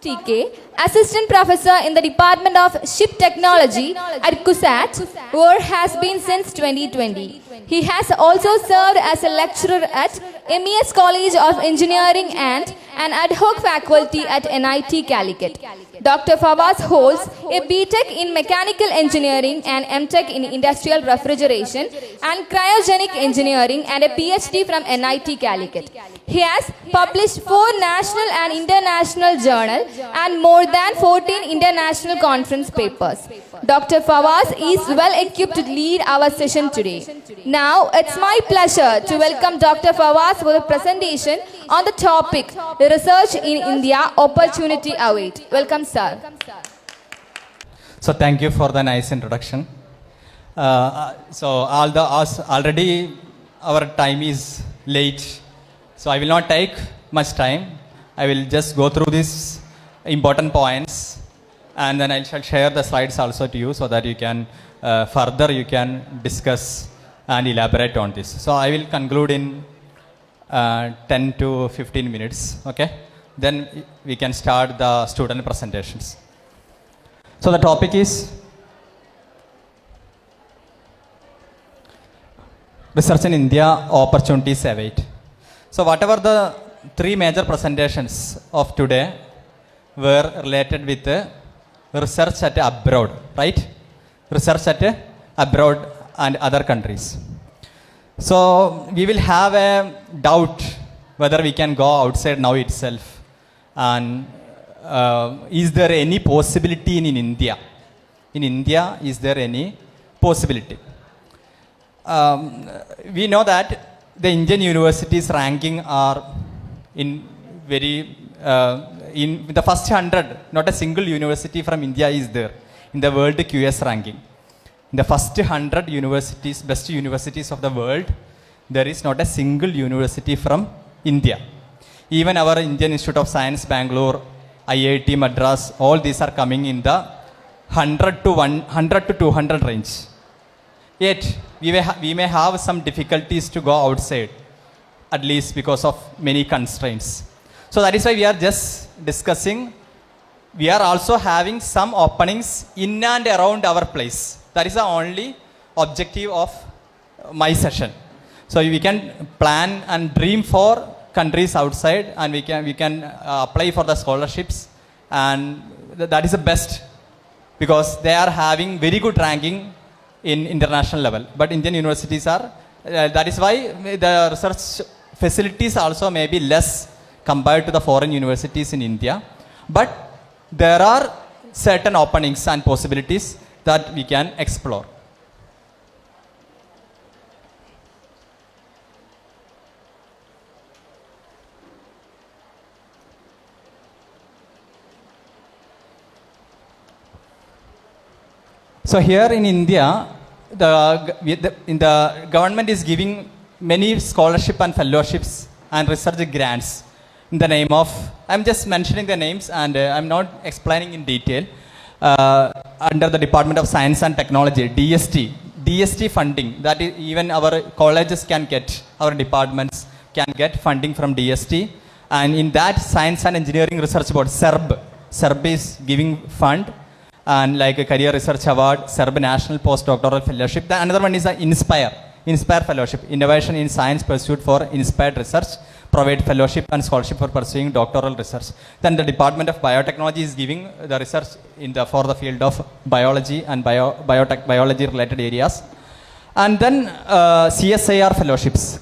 TK, Assistant Professor in the Department of Ship Technology at CUSAT, where has been since 2020. He has also served as a lecturer at MES College of Engineering and an ad hoc faculty at NIT Calicut. Dr. Favas holds a BTech in Mechanical Engineering and MTech in Industrial Refrigeration and Cryogenic Engineering and a PhD from NIT Calicut. He has published 4 national and international journals and more than 14 international conference papers. Dr. Favas is well equipped to lead our session today. Now, it's my pleasure to welcome Dr. Favas for a presentation on the topic, Research in India, Opportunity Await. Welcome, sir. So, thank you for the nice introduction. Already our time is late. So, I will not take much time. I will just go through these important points and then I shall share the slides also to you so that you can further you can discuss and elaborate on this. So, I will conclude in 10 to 15 minutes, okay? Then we can start the student presentations. So, the topic is Research in India, Opportunities Await. So, whatever the 3 major presentations of today were related with research at abroad, right? Research at abroad and other countries. So, we will have a doubt whether we can go outside now itself and is there any possibility in India? In India, is there any possibility? We know that the Indian universities ranking are in very, in the first 100, not a single university from India is there in the world QS ranking. In the first 100 universities, best universities of the world, there is not a single university from India. Even our Indian Institute of Science, Bangalore, IIT Madras, all these are coming in the 100 to 200 range. Yet, we may have some difficulties to go outside, at least because of many constraints. So that is why we are just discussing. We are also having some openings in and around our place. That is the only objective of my session. So we can plan and dream for countries outside, and we can apply for the scholarships, and that is the best because they are having very good ranking in international level. But Indian universities are, that is why the research facilities also may be less compared to the foreign universities in India. But there are certain openings and possibilities that we can explore. So here in India, the government is giving many scholarship and fellowships and research grants in the name of, I'm just mentioning the names and I'm not explaining in detail. Under the Department of Science and Technology, DST funding, that is even our colleges can get, our departments can get funding from DST, and in that Science and Engineering Research Board, SERB is giving fund, and like a Career Research Award, SERB National Postdoctoral Fellowship. The another one is the Inspire Fellowship, Innovation in Science Pursued for Inspired Research, provide fellowship and scholarship for pursuing doctoral research. Then the Department of Biotechnology is giving the research for the field of biology and biology related areas. And then CSIR fellowships,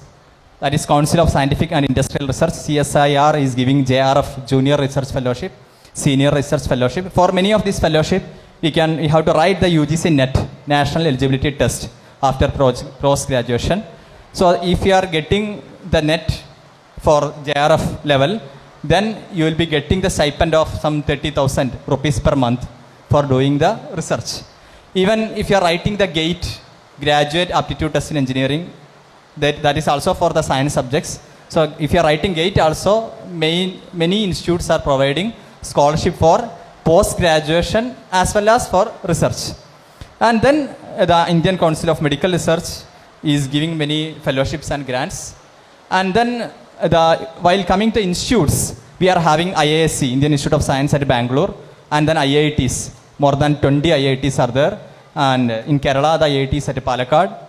that is Council of Scientific and Industrial Research. CSIR is giving JRF, Junior Research Fellowship, Senior Research Fellowship. For many of these fellowship, we have to write the UGC NET, National Eligibility Test, after post-graduation. So if you are getting the NET for JRF level, then you will be getting the stipend of some 30,000 rupees per month for doing the research. Even if you are writing the GATE, Graduate Aptitude Test in Engineering, that is also for the science subjects. So if you are writing GATE also, many institutes are providing scholarship for post-graduation as well as for research. And then the Indian Council of Medical Research is giving many fellowships and grants. And then while coming to institutes, We are having IISc, Indian Institute of Science at Bangalore, and then IITs. More than 20 IITs are there. And in Kerala, the IIT is at Palakkad.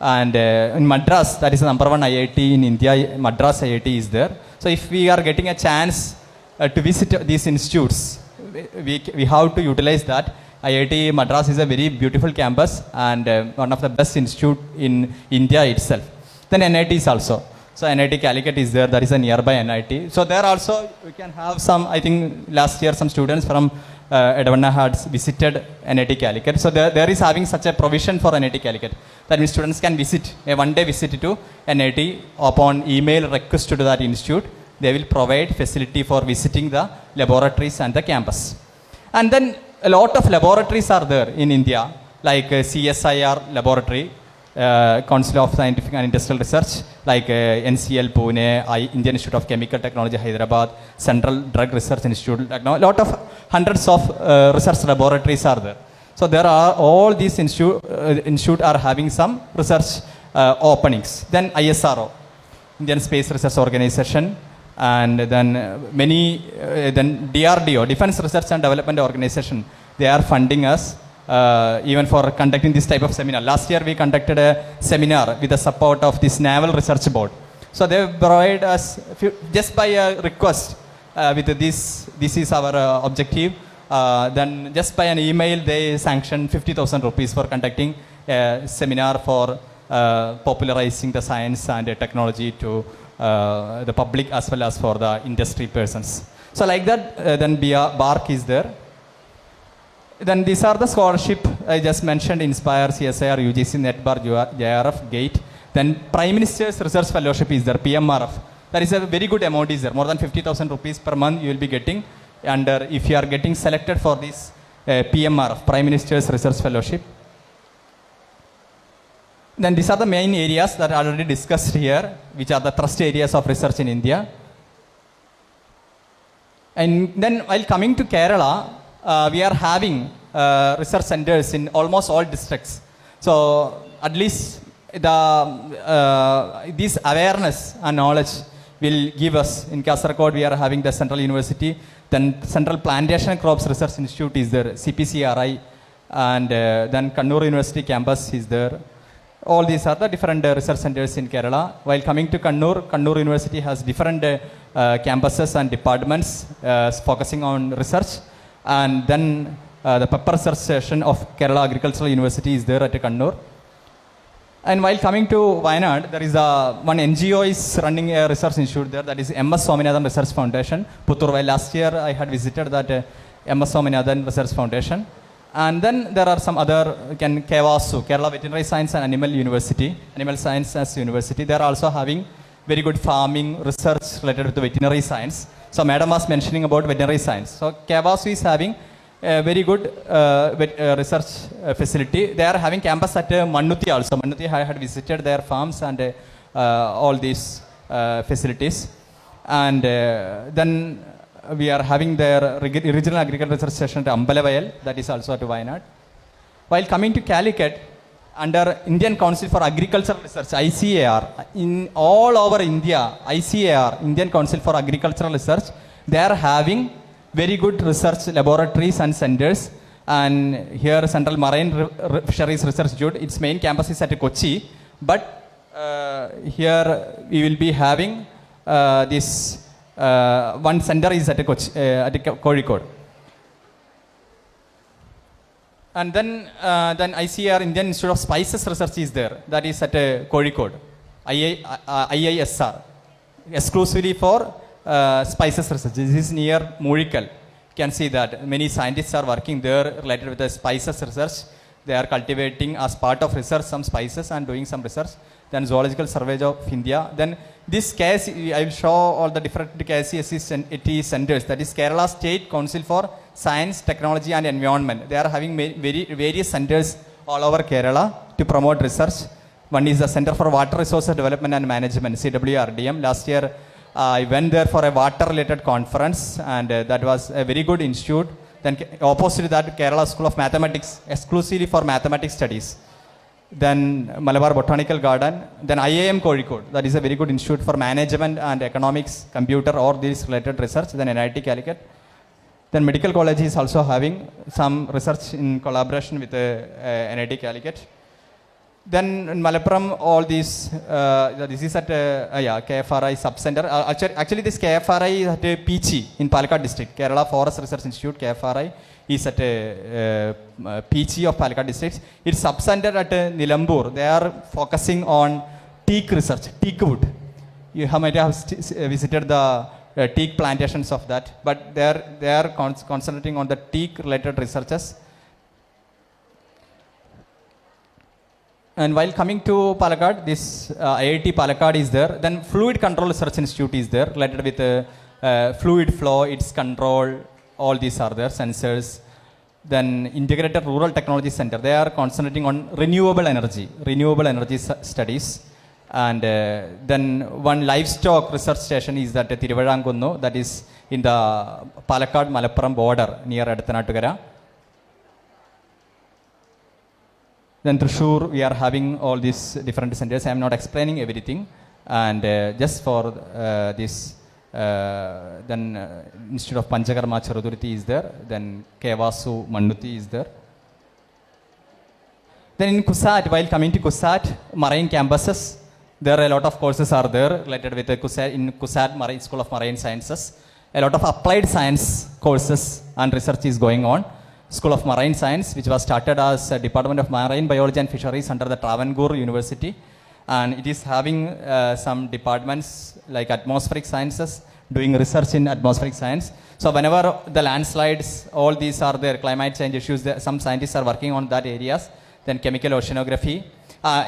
And in Madras, that is the number one IIT in India, Madras IIT is there. So if we are getting a chance to visit these institutes, we have to utilize that. IIT Madras is a very beautiful campus and one of the best institute in India itself. Then NITs also. So NIT Calicut is there, that is a nearby NIT. So there also we can have some, I think last year some students from Edavana had visited NIT Calicut. So there is having such a provision for NIT Calicut. That means students can visit, a one-day visit to NIT upon email request to that institute. They will provide facility for visiting the laboratories and the campus. And then a lot of laboratories are there in India, like CSIR laboratory, Council of Scientific and Industrial Research, like NCL Pune, Indian Institute of Chemical Technology Hyderabad, Central Drug Research Institute. Like now, a lot of hundreds of research laboratories are there. So there are all these institute are having some research openings. Then ISRO, Indian Space Research Organization, and then then DRDO, Defense Research and Development Organization, they are funding us even for conducting this type of seminar. Last year we conducted a seminar with the support of this Naval Research Board. So they provide us, just by a request, with this is our objective. Then just by an email they sanctioned 50,000 rupees for conducting a seminar for popularizing the science and technology to the public as well as for the industry persons. So like that, then BARC is there. Then these are the scholarship I just mentioned: Inspire, CSIR, UGC, NETBAR, JRF, GATE. Then Prime Minister's Research Fellowship is there, PMRF. That is a very good amount is there. More than 50,000 rupees per month you will be getting. And if you are getting selected for this PMRF, Prime Minister's Research Fellowship. Then these are the main areas that are already discussed here, which are the thrust areas of research in India. And then while coming to Kerala, we are having research centers in almost all districts. So at least this awareness and knowledge will give us. In Kasaragod, we are having the Central University. Then Central Plantation Crops Research Institute is there, CPCRI. And then Kannur University campus is there. All these are the different research centers in Kerala. While coming to Kannur University has different campuses and departments focusing on research. And then the pepper research station of Kerala Agricultural University is there at Kannur. And while coming to Wayanad, there is one NGO is running a research institute there, that is MS Swaminathan Research Foundation, Puttur. While last year I had visited that MS Swaminathan Research Foundation. And then there are some other, KEVASU, Kerala Veterinary Science and Animal Sciences University. They are also having very good farming research related to veterinary science. So Madam was mentioning about veterinary science. So KEVASU is having a very good research facility. They are having campus at Mannuthi also. Mannuthi, I had visited their farms and all these facilities. And then we are having their regional agricultural research station at Ambalavayal, that is also at Wayanad. While coming to Calicut, under Indian Council for Agricultural Research, ICAR, in all over India, ICAR, Indian Council for Agricultural Research, they are having very good research laboratories and centers. And here Central Marine Fisheries Research Institute, its main campus is at Kochi, but here we will be having this one center is at Kozhikode. And then ICAR, Indian Institute of Spices Research is there, that is at Kozhikode, IISR, exclusively for spices research. This is near Murikal. You can see that many scientists are working there related with the spices research. They are cultivating as part of research some spices and doing some research. Then Zoological Survey of India. Then this KSC, I will show all the different KSC centers. That is Kerala State Council for Science, Technology and Environment. They are having various centers all over Kerala to promote research. One is the Center for Water Resources Development and Management, CWRDM. Last year I went there for a water related conference, and that was a very good institute. Then opposite that, Kerala School of Mathematics, exclusively for mathematics studies. then Malabar Botanical Garden, then IIM Kozhikode, that is a very good institute for management and economics, computer, or these related research, then NIT Calicut. Then Medical College is also having some research in collaboration with NIT Calicut. Then in Malappuram, all these, this is at KFRI sub-center. Actually, this KFRI is at Peachy in Palakkad district. Kerala Forest Research Institute, KFRI, is at Peachy of Palakkad district. It's sub-center at Nilambur. They are focusing on teak research, teak wood. You might have visited the teak plantations of that, but they are concentrating on the teak related researches. And while coming to Palakkad, this IIT Palakkad is there. Then Fluid Control Research Institute is there, related with fluid flow, its control, all these are there, sensors. Then Integrated Rural Technology Center, they are concentrating on renewable energy studies. And then one livestock research station is at Thiruvidankunu, that is in the Palakkad-Malappuram border near Eduthanattukara. Then Thrissur, we are having all these different centers. I am not explaining everything. And just for this, then Institute of Panchakarma Charuduruthi is there. Then Kevasu Mannuthi is there. Then in KUSAT, while coming to KUSAT, marine campuses, there are a lot of courses are there related with in KUSAT Marine School of Marine Sciences. A lot of applied science courses and research is going on. School of Marine Science, which was started as a Department of Marine Biology and Fisheries under the Travancore University, and it is having some departments like atmospheric sciences, doing research in atmospheric science. So whenever the landslides, all these are there, climate change issues, some scientists are working on that areas. Then chemical oceanography.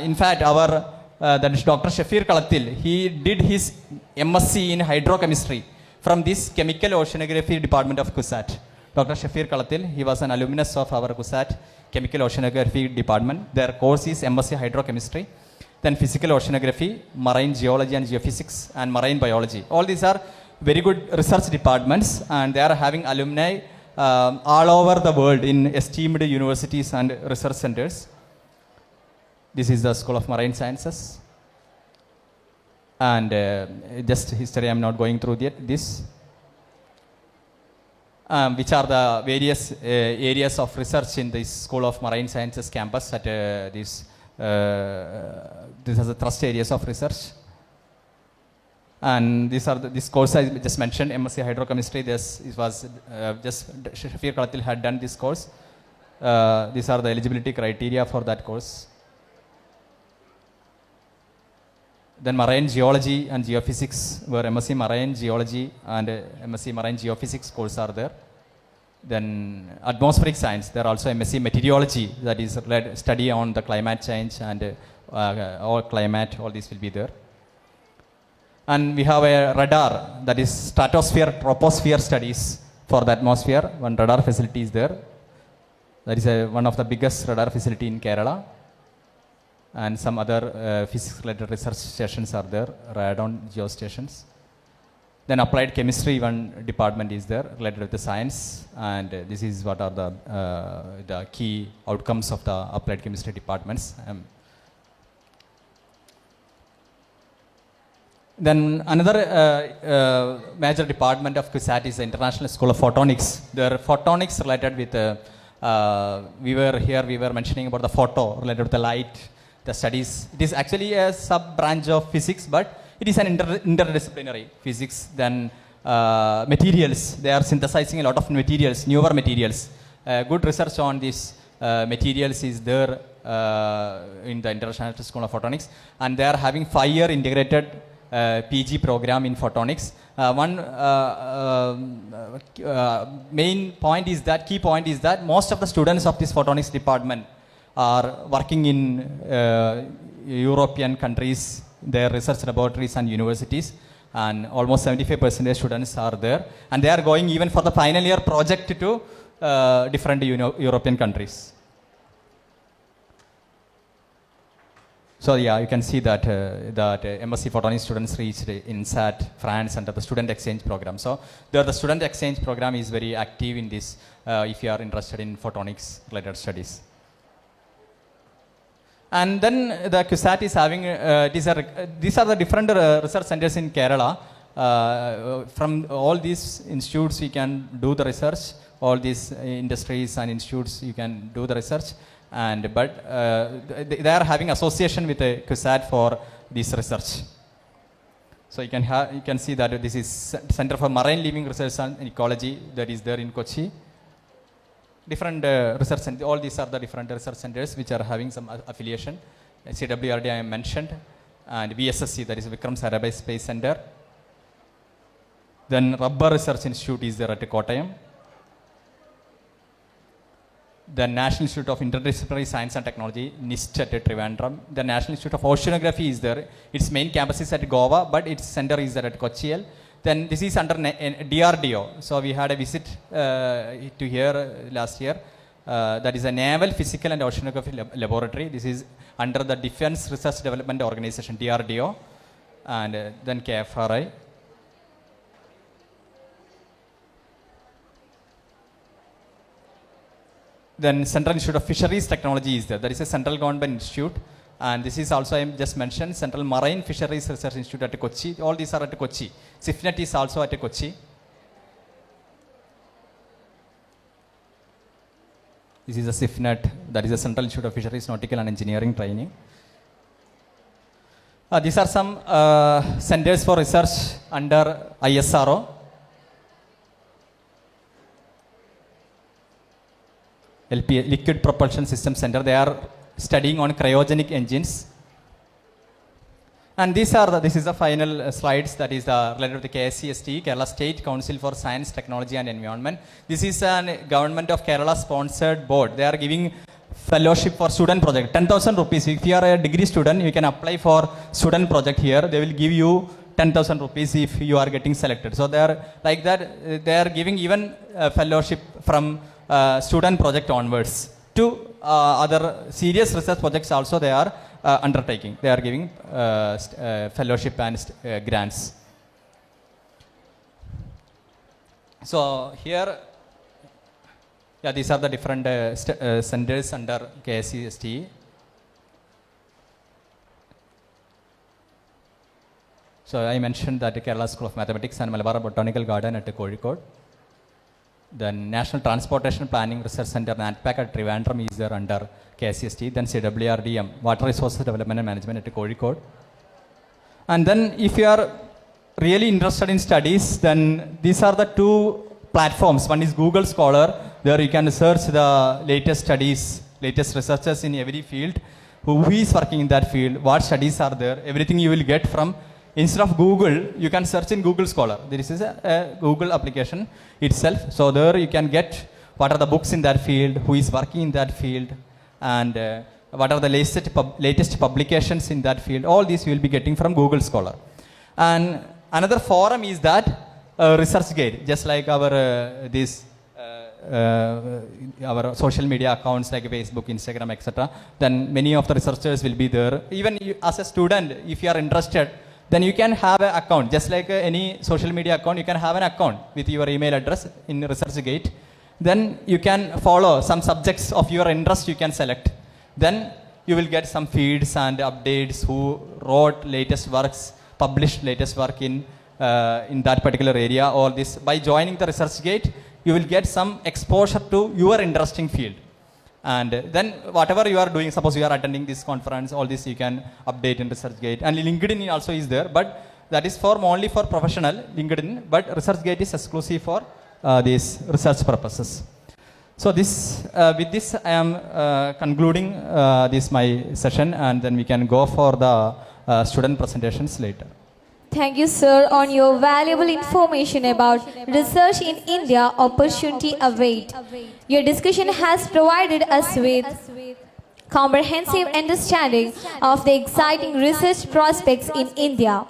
In fact, our that is Dr. Shafir Kalatil, he did his MSc in hydrochemistry from this chemical oceanography department of KUSAT. Dr. Shafir Kalatil, he was an alumnus of our KUSAT chemical oceanography department. Their course is MSc hydrochemistry. Then physical oceanography, marine geology and geophysics, and marine biology. All these are very good research departments, and they are having alumni all over the world in esteemed universities and research centers. This is the School of Marine Sciences. And just history, I am not going through this. Which are the various areas of research in this School of Marine Sciences campus at this is the thrust areas of research. And these are this course I just mentioned, MSc hydrochemistry. It was just Shafir Kalatil had done this course. These are the eligibility criteria for that course. Then marine geology and geophysics, where MSc Marine Geology and MSc Marine Geophysics course are there. Then atmospheric science, there are also MSc Meteorology, that is study on the climate change and all climate, all these will be there. And we have a radar, that is stratosphere, troposphere studies for the atmosphere. One radar facility is there. That is one of the biggest radar facility in Kerala. And some other physics-related research stations are there, radon geostations. Then applied chemistry, one department is there related with the science, and this is what are the key outcomes of the applied chemistry departments. Then another major department of KUSAT is the International School of Photonics. There are photonics related with, we were mentioning about the photo related with the light, the studies. It is actually a sub-branch of physics, but it is an interdisciplinary physics. Then materials, they are synthesizing a lot of materials, newer materials. Good research on these materials is there in the International School of Photonics, and they are having 5-year integrated PG program in photonics. One main point is that, key point is that most of the students of this photonics department are working in European countries, their research laboratories and universities, and almost 75% students are there, and they are going even for the final year project to different European countries. So yeah, you can see that MSc Photonics students reached INSAT, France, under the student exchange program. So there the student exchange program is very active in this if you are interested in photonics related studies. And then the CUSAT is having, these are the different research centers in Kerala. From all these institutes you can do the research, all these industries and institutes you can do the research, but they are having association with the CUSAT for this research. So you can see that this is Center for Marine Living Research and Ecology, that is there in Kochi. Different research centers, all these are the different research centers which are having some affiliation. CWRD I mentioned, and VSSC, that is Vikram Sarabhai Space Center. Then Rubber Research Institute is there at Kottayam. The National Institute of Interdisciplinary Science and Technology, NIST at Trivandrum. The National Institute of Oceanography is there. Its main campus is at Goa, but its center is there at Kochiel. Then this is under DRDO. So we had a visit to here last year. That is a Naval Physical and Oceanography Laboratory. This is under the Defense Research Development Organization, DRDO. And then KFRI. Then Central Institute of Fisheries Technology is there. That is a central government institute. And this is also, I just mentioned, Central Marine Fisheries Research Institute at Kochi. All these are at Kochi. CIFNET is also at Kochi. This is a CIFNET, that is a Central Institute of Fisheries, Nautical and Engineering Training. These are some centers for research under ISRO. Liquid Propulsion System Center. They are studying on cryogenic engines. And this is the final slides, that is related to the KSCST, Kerala State Council for Science, Technology and Environment. This is a Government of Kerala sponsored board. They are giving fellowship for student project, 10,000 rupees. If you are a degree student, you can apply for student project here. They will give you 10,000 rupees if you are getting selected. So they are like that, they are giving even fellowship from student project onwards to other serious research projects also they are undertaking. They are giving fellowship and grants. So here, yeah, these are the different centers under KSCST. So I mentioned that the Kerala School of Mathematics and Malabar Botanical Garden at Kozhikode. The National Transportation Planning Research Center, NATPAC at Trivandrum is there under KSCST. Then CWRDM, Water Resources Development and Management at Kozhikode. And then if you are really interested in studies, then these are the two platforms. One is Google Scholar. There you can search the latest studies, latest researchers in every field, who is working in that field, what studies are there, everything you will get from. Instead of Google, you can search in Google Scholar. This is a Google application itself. So there you can get what are the books in that field, who is working in that field, and what are the latest publications in that field. All these you will be getting from Google Scholar. And another forum is that ResearchGate, just like our our social media accounts like Facebook, Instagram, etc. Then many of the researchers will be there. Even you, as a student, if you are interested, then you can have an account, just like any social media account, you can have an account with your email address in ResearchGate. Then you can follow some subjects of your interest, you can select. Then you will get some feeds and updates, who wrote latest works, published latest work in that particular area. All this, by joining the ResearchGate, you will get some exposure to your interesting field. And then whatever you are doing, suppose you are attending this conference, all this you can update in ResearchGate. And LinkedIn also is there, but that is only for professional LinkedIn, but ResearchGate is exclusive for these research purposes. So this, with this I am concluding this my session, and then we can go for the student presentations later. Thank you, sir, on your valuable information about research in India, opportunity await. Your discussion has provided us with comprehensive understanding of the exciting research prospects in India.